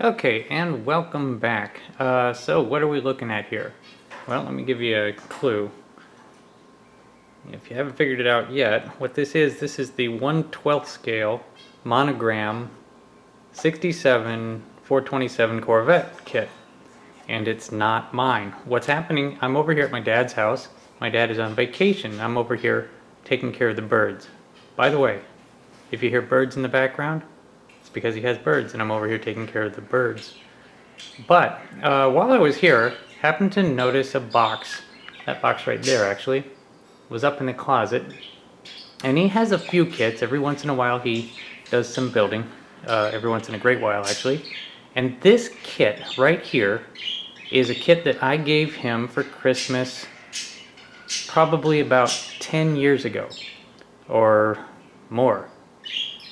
Okay, and welcome back. So what are we looking at here? Well, let me give you a clue. If you haven't figured it out yet, what this is the 1/12 scale Monogram 67 427 Corvette kit. And it's not mine. What's happening, I'm over here at my dad's house. My dad is on vacation. I'm over here taking care of the birds. By the way, if you hear birds in the background, it's because he has birds and I'm over here taking care of the birds. But while I was here, happened to notice a box. That box right there actually was up in the closet. And he has a few kits. Every once in a while he does some building. Every once in a great while actually. And this kit right here is a kit that I gave him for Christmas probably about 10 years ago or more.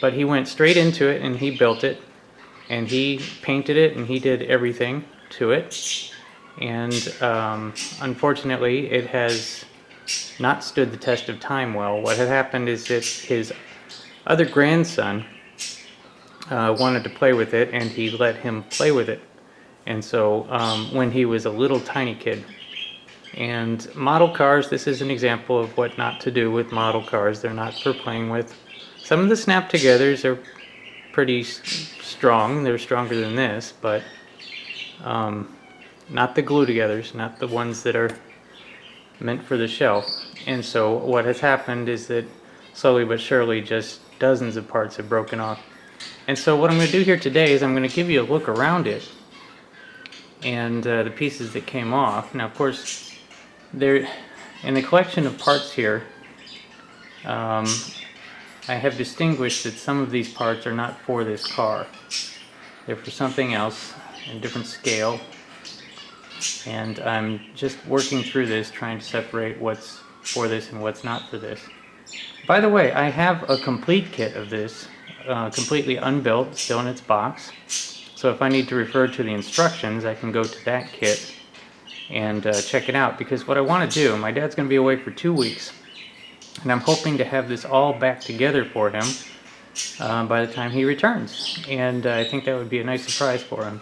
But he went straight into it and he built it and he painted it and he did everything to it. And unfortunately it has not stood the test of time well. What had happened is that his other grandson wanted to play with it and he let him play with it. And so when he was a little tiny kid. And model cars, this is an example of what not to do with model cars. They're not for playing with. Some of the snap togethers are pretty strong. They're stronger than this, but not the glue togethers, not the ones that are meant for the shelf. And so what has happened is that slowly but surely just dozens of parts have broken off. And so what I'm going to do here today is I'm going to give you a look around it and the pieces that came off. Now, of course, there in the collection of parts here, I have distinguished that some of these parts are not for this car. They're for something else, in a different scale. And I'm just working through this, trying to separate what's for this and what's not for this. By the way, I have a complete kit of this, completely unbuilt, still in its box. So if I need to refer to the instructions, I can go to that kit and check it out. Because what I want to do, my dad's going to be away for 2 weeks. And I'm hoping to have this all back together for him by the time he returns. And I think that would be a nice surprise for him.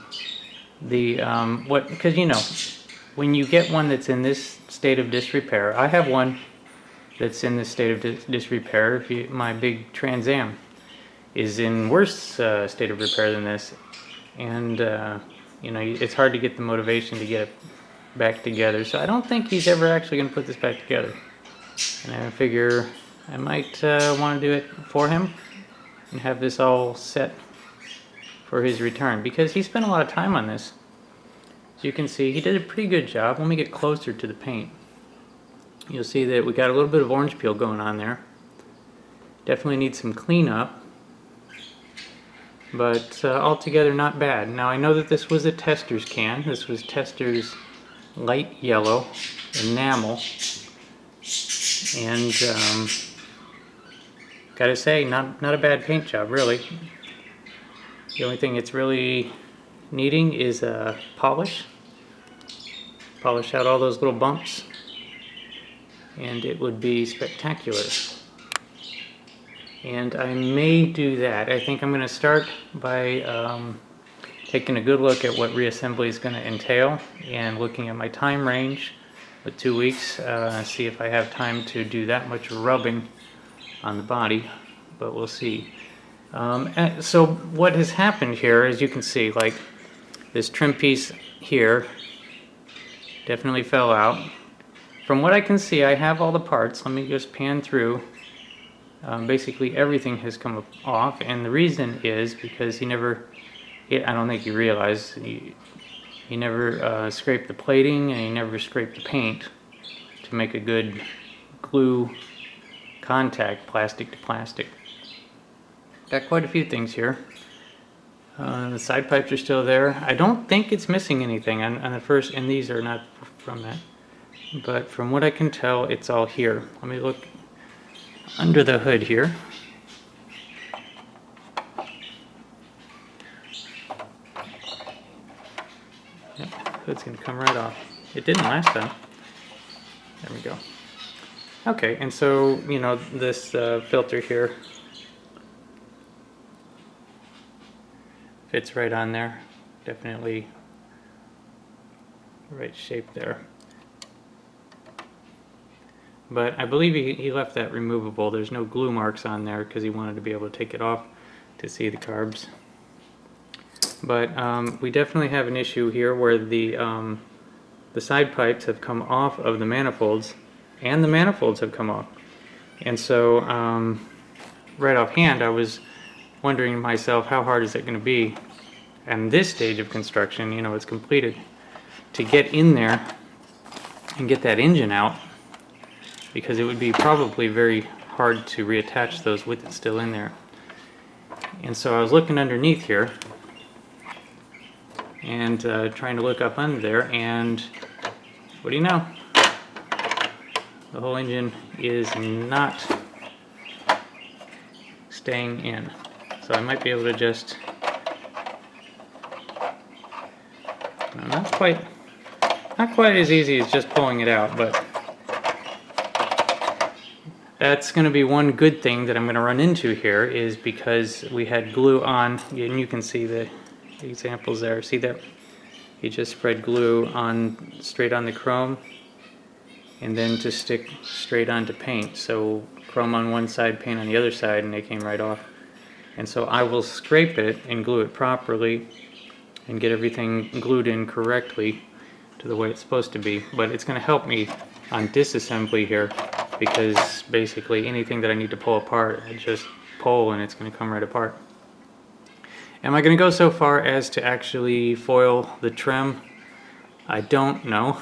Because you know, when you get one that's in this state of disrepair, I have one that's in this state of disrepair. My big Trans Am is in worse state of repair than this. And you know, it's hard to get the motivation to get it back together. So I don't think he's ever actually going to put this back together. And I figure I might want to do it for him and have this all set for his return, because he spent a lot of time on this. As you can see, he did a pretty good job. Let me get closer to the paint. You'll see that we got a little bit of orange peel going on there. Definitely needs some cleanup, but altogether not bad. Now I know that this was a tester's can. This was tester's light yellow enamel. And gotta say, not a bad paint job, really. The only thing it's really needing is a polish. Polish out all those little bumps, and it would be spectacular. And I may do that. I think I'm going to start by taking a good look at what reassembly is going to entail and looking at my time range with 2 weeks, see if I have time to do that much rubbing on the body, but we'll see. So what has happened here, as you can see, like this trim piece here definitely fell out. From what I can see, I have all the parts. Let me just pan through. Basically everything has come off, and the reason is because I don't think you realize, he never scraped the plating and he never scraped the paint to make a good glue contact, plastic to plastic. Got quite a few things here. The side pipes are still there. I don't think it's missing anything on the first, and these are not from that. But from what I can tell, it's all here. Let me look under the hood here. Yep, hood's gonna come right off. It didn't last time. There we go. Okay, and so, you know, this filter here fits right on there. definitely the right shape there. But I believe he left that removable. There's no glue marks on there because he wanted to be able to take it off to see the carbs. But we definitely have an issue here where the side pipes have come off of the manifolds, and the manifolds have come off. And so right offhand I was wondering to myself, how hard is it going to be at this stage of construction, you know, it's completed, to get in there and get that engine out, because it would be probably very hard to reattach those with it still in there. And so I was looking underneath here and trying to look up under there, and what do you know? The whole engine is not staying in. So I might be able to just, not quite as easy as just pulling it out, but that's going to be one good thing that I'm going to run into here, is because we had glue on, and you can see the examples there. See that? He just spread glue on straight on the chrome and then to stick straight onto paint. So chrome on one side, paint on the other side, and they came right off. And so I will scrape it and glue it properly and get everything glued in correctly to the way it's supposed to be. But it's going to help me on disassembly here, because basically anything that I need to pull apart, I just pull and it's going to come right apart. Am I going to go so far as to actually foil the trim? I don't know.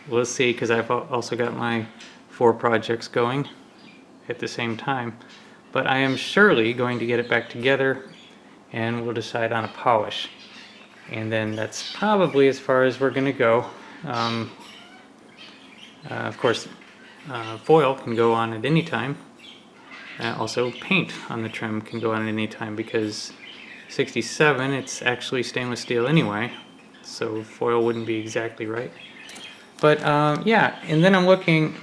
We'll see, because I've also got my 4 projects going at the same time. But I am surely going to get it back together, and we'll decide on a polish. And then that's probably as far as we're going to go. Of course, foil can go on at any time. Also, paint on the trim can go on at any time, because 67, it's actually stainless steel anyway, so foil wouldn't be exactly right. But yeah, and then I'm looking,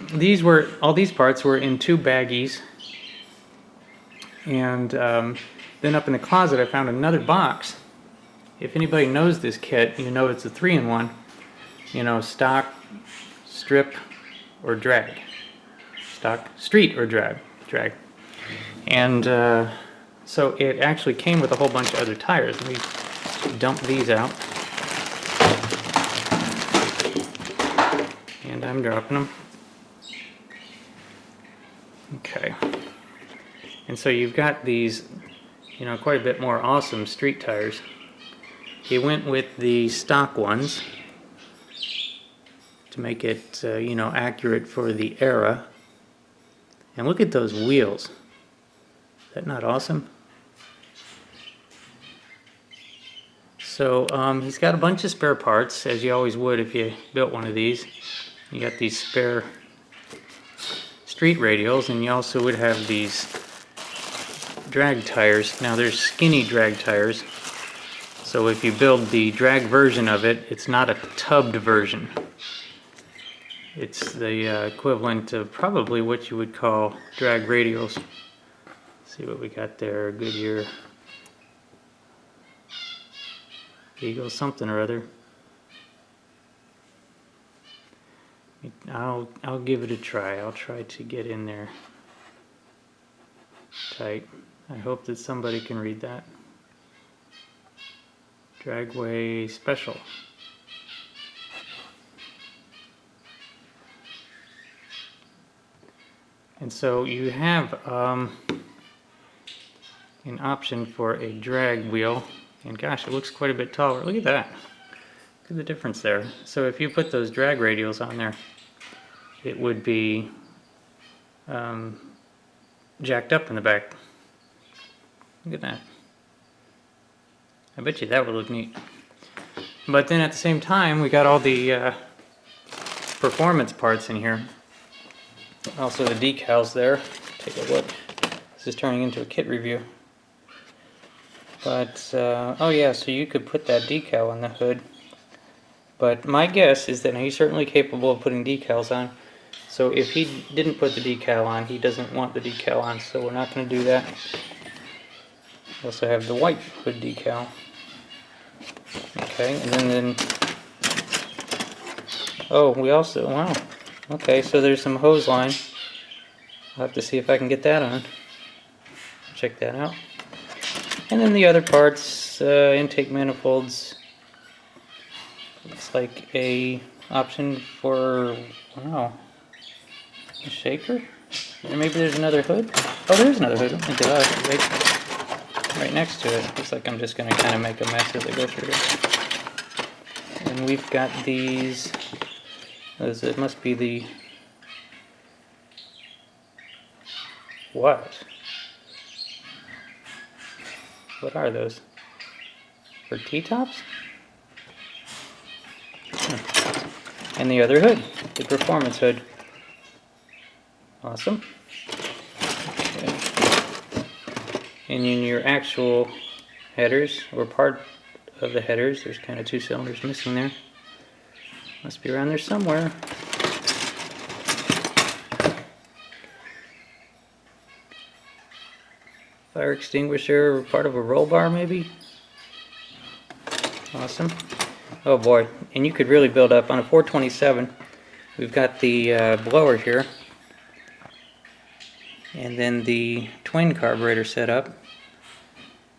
all these parts were in 2 baggies, and then up in the closet I found another box. If anybody knows this kit, you know it's a 3-in-1, you know, stock, strip, or drag. Stock, street, or drag. And so it actually came with a whole bunch of other tires. Let me dump these out. And I'm dropping them. Okay. And so you've got these, you know, quite a bit more awesome street tires. He went with the stock ones to make it, you know, accurate for the era. And look at those wheels. Is that not awesome? So he's got a bunch of spare parts, as you always would if you built one of these. You got these spare street radials, and you also would have these drag tires. Now there's skinny drag tires, so if you build the drag version of it, it's not a tubbed version. It's the equivalent of probably what you would call drag radials. Let's see what we got there. Goodyear, Eagle, something or other. I'll give it a try. I'll try to get in there tight. I hope that somebody can read that. Dragway Special. And so you have an option for a drag wheel, and gosh, it looks quite a bit taller. Look at that. Look at the difference there. So if you put those drag radials on there, it would be jacked up in the back. Look at that. I bet you that would look neat. But then at the same time, we got all the performance parts in here. Also the decals there. Take a look. This is turning into a kit review. But, oh yeah, so you could put that decal on the hood. But my guess is that he's certainly capable of putting decals on. So if he didn't put the decal on, he doesn't want the decal on, so we're not going to do that. We also have the white hood decal. Okay, and then oh, we also, wow. Okay, so there's some hose line. I'll have to see if I can get that on. Check that out. And then the other parts, intake manifolds. Looks like a option for, wow, a shaker? Or maybe there's another hood? Oh, there's another hood. Right next to it. Looks like I'm just going to kind of make a mess as I go through it. And we've got these, it must be the, what? What are those? For T-tops? And the other hood, the performance hood. Awesome. Okay. And in your actual headers, or part of the headers, there's kind of 2 cylinders missing there. Must be around there somewhere. Fire extinguisher, or part of a roll bar maybe? Awesome. Oh boy, and you could really build up on a 427. We've got the blower here, and then the twin carburetor set up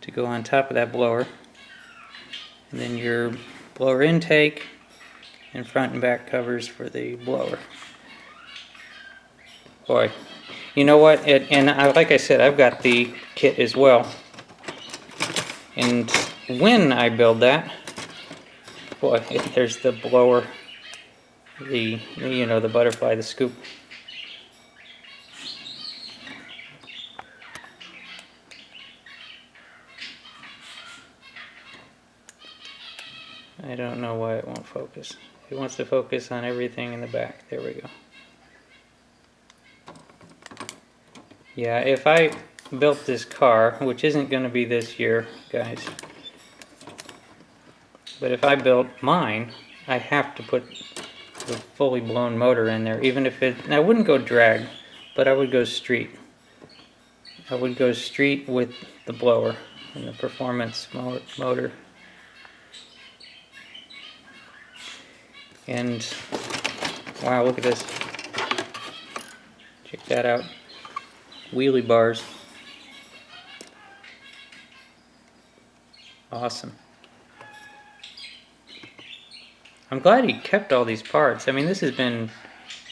to go on top of that blower, and then your blower intake and front and back covers for the blower. Boy, you know what? Like I said, I've got the kit as well, and when I build that, boy, there's the blower, the butterfly, the scoop. I don't know why it won't focus. It wants to focus on everything in the back. There we go. Yeah, if I built this car, which isn't going to be this year, guys, but if I built mine, I have to put the fully blown motor in there, even if it, I wouldn't go drag, but I would go street. I would go street with the blower and the performance motor. And wow, look at this. Check that out. Wheelie bars. Awesome. I'm glad he kept all these parts. I mean, this has been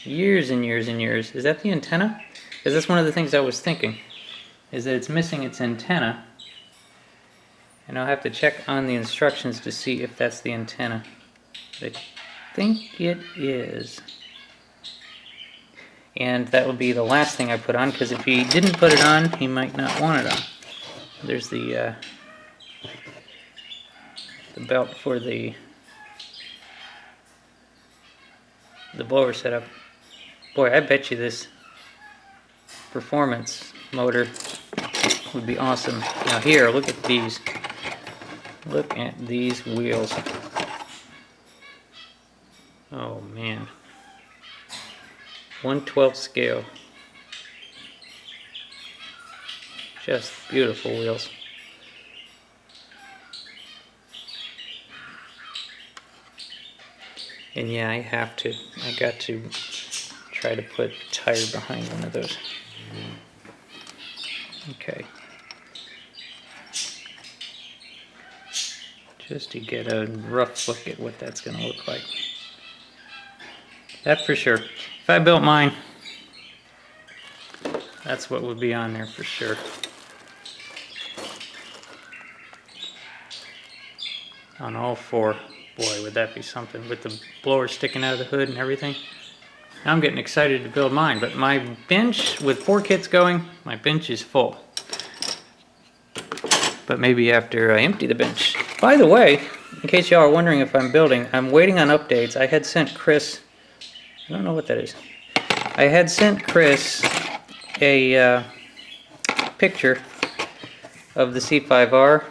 years and years and years. Is that the antenna? Because that's one of the things I was thinking, is that it's missing its antenna. And I'll have to check on the instructions to see if that's the antenna. I think it is. And that will be the last thing I put on, because if he didn't put it on, he might not want it on. There's the belt for the blower setup. Boy, I bet you this performance motor would be awesome. Now here, look at these. Look at these wheels. Oh man. 1/12 scale. Just beautiful wheels. And yeah, I got to try to put a tire behind one of those. Okay. Just to get a rough look at what that's going to look like. That for sure. If I built mine, that's what would be on there for sure. On all 4. Boy, would that be something, with the blower sticking out of the hood and everything. Now I'm getting excited to build mine, but my bench, with 4 kits going, my bench is full. But maybe after I empty the bench. By the way, in case y'all are wondering if I'm building, I'm waiting on updates. I had sent Chris, I don't know what that is. I had sent Chris a picture of the C5R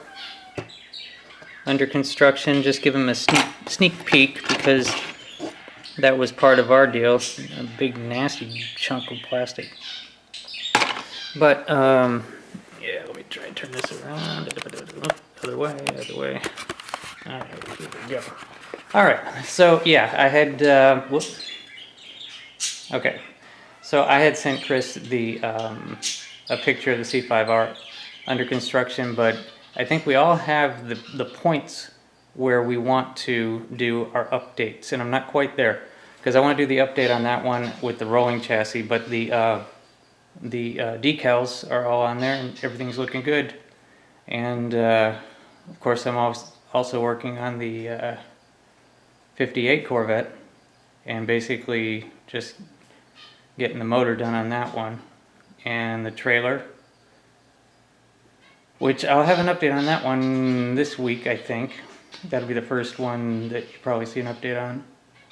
under construction, just give him a sneak peek, because that was part of our deal, a big nasty chunk of plastic. But yeah, let me try and turn this around. Other way, other way. Alright, Here we go. All right, so yeah, I had, okay. So I had sent Chris a picture of the C5R under construction, but I think we all have the points where we want to do our updates, and I'm not quite there because I want to do the update on that one with the rolling chassis, but the decals are all on there and everything's looking good. And of course, I'm also working on the 58 Corvette and basically just getting the motor done on that one and the trailer, which I'll have an update on that one this week, I think. That'll be the first one that you probably see an update on.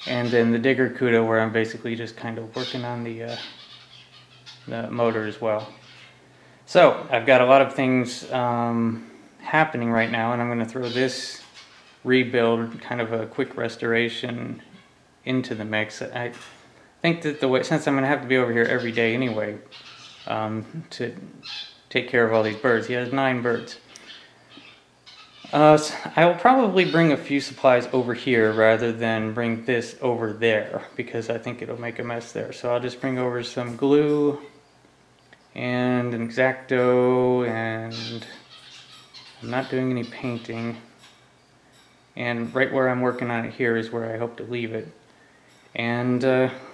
And then the digger CUDA, where I'm basically just kind of working on the motor as well. So I've got a lot of things happening right now, and I'm going to throw this rebuild, kind of a quick restoration, into the mix. I think that since I'm going to have to be over here every day anyway to take care of all these birds. He has 9 birds. So I will probably bring a few supplies over here rather than bring this over there because I think it'll make a mess there. So I'll just bring over some glue and an X-Acto, and I'm not doing any painting. And right where I'm working on it here is where I hope to leave it. And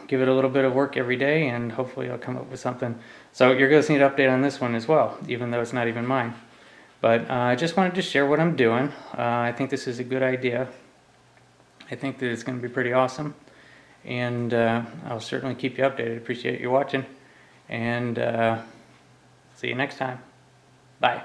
give it a little bit of work every day, and hopefully I'll come up with something. So you're going to see an update on this one as well, even though it's not even mine. But I just wanted to share what I'm doing. I think this is a good idea. I think that it's going to be pretty awesome. And I'll certainly keep you updated. Appreciate you watching. And see you next time. Bye.